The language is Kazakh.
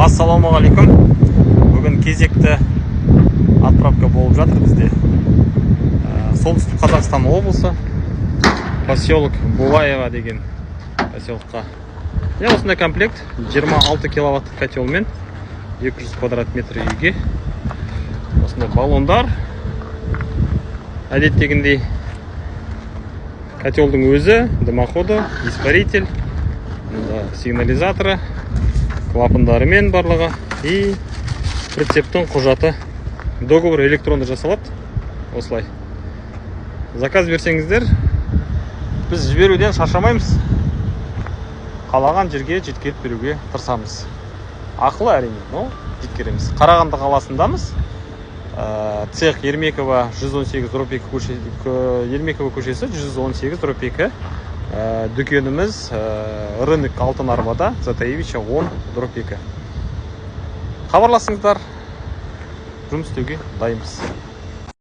Ассалаумағалейкум. Бүгін кезекті отправка болып жатыр бізде. Солтүстік Қазақстан облысы, поселок Булаева деген поселокқа. Осындай комплект 26 киловатт котелмен 200 квадрат метр үйге. Осындай баллондар. Әдеттегіндей котелдің өзі, дымоходы, испаритель, сигнализаторы, клапандарымен барлығы и прицептің құжаты. Договор электронды жасалады. Осылай. Заказ берсеңіздер, біз жіберуден шаршамаймыз. Қалаған жерге жеткізіп беруге тырысамыз. Ақылы әрине, но жеткіземіз. Қарағанды қаласындамыз. Цех Ермекова 118/2 көшесі 118/2. Дүкеніміз рынок Алтын Арбада, Затаевича 10/2. Хабарласыңыздар, жұмыс істеуге дайынбыз.